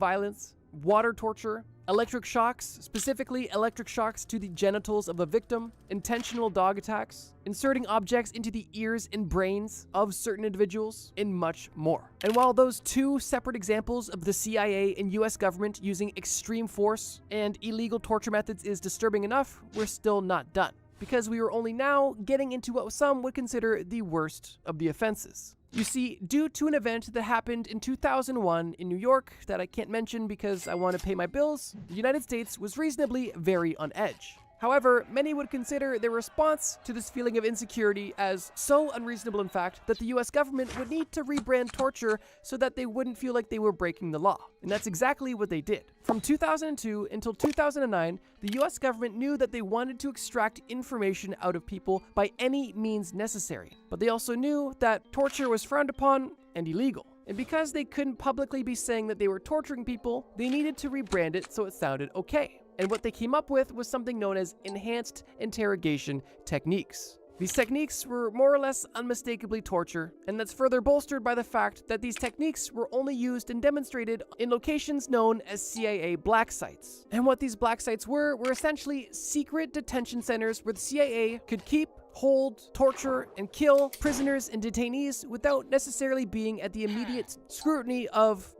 violence, water torture, electric shocks, specifically electric shocks to the genitals of a victim, intentional dog attacks, inserting objects into the ears and brains of certain individuals, and much more. And while those two separate examples of the CIA and US government using extreme force and illegal torture methods is disturbing enough, we're still not done, because we are only now getting into what some would consider the worst of the offenses. You see, due to an event that happened in 2001 in New York that I can't mention because I want to pay my bills, the United States was reasonably very on edge. However, many would consider their response to this feeling of insecurity as so unreasonable, in fact, that the US government would need to rebrand torture so that they wouldn't feel like they were breaking the law. And that's exactly what they did. From 2002 until 2009, the US government knew that they wanted to extract information out of people by any means necessary. But they also knew that torture was frowned upon and illegal. And because they couldn't publicly be saying that they were torturing people, they needed to rebrand it so it sounded okay. And what they came up with was something known as enhanced interrogation techniques. These techniques were more or less unmistakably torture, and that's further bolstered by the fact that these techniques were only used and demonstrated in locations known as CIA black sites. And what these black sites were essentially secret detention centers where the CIA could keep, hold, torture, and kill prisoners and detainees without necessarily being at the immediate scrutiny of,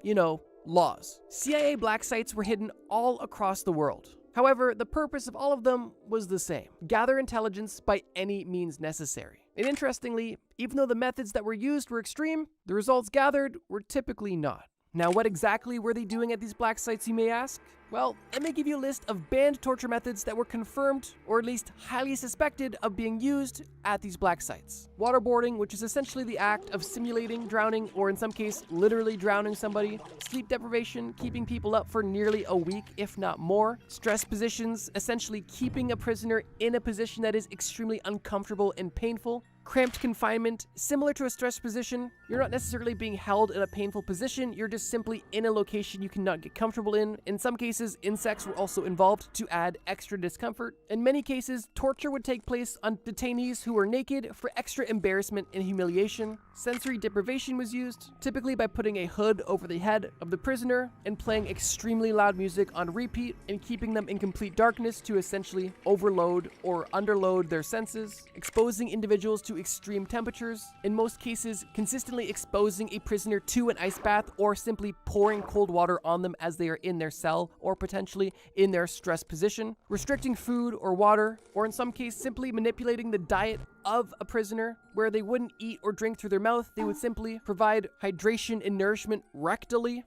laws. CIA black sites were hidden all across the world. However, the purpose of all of them was the same: gather intelligence by any means necessary. And interestingly, even though the methods that were used were extreme, the results gathered were typically not. Now, what exactly were they doing at these black sites, you may ask? Well, let me give you a list of banned torture methods that were confirmed, or at least highly suspected of being used at these black sites. Waterboarding, which is essentially the act of simulating drowning, or in some case, literally drowning somebody. Sleep deprivation, keeping people up for nearly a week, if not more. Stress positions, essentially keeping a prisoner in a position that is extremely uncomfortable and painful. Cramped confinement, similar to a stress position. You're not necessarily being held in a painful position, you're just simply in a location you cannot get comfortable in. In some cases, insects were also involved to add extra discomfort. In many cases, torture would take place on detainees who were naked for extra embarrassment and humiliation. Sensory deprivation was used, typically by putting a hood over the head of the prisoner and playing extremely loud music on repeat and keeping them in complete darkness to essentially overload or underload their senses. Exposing individuals to extreme temperatures, in most cases consistently exposing a prisoner to an ice bath or simply pouring cold water on them as they are in their cell or potentially in their stress position. Restricting food or water, or in some cases simply manipulating the diet of a prisoner, where they wouldn't eat or drink through their mouth, they would simply provide hydration and nourishment rectally.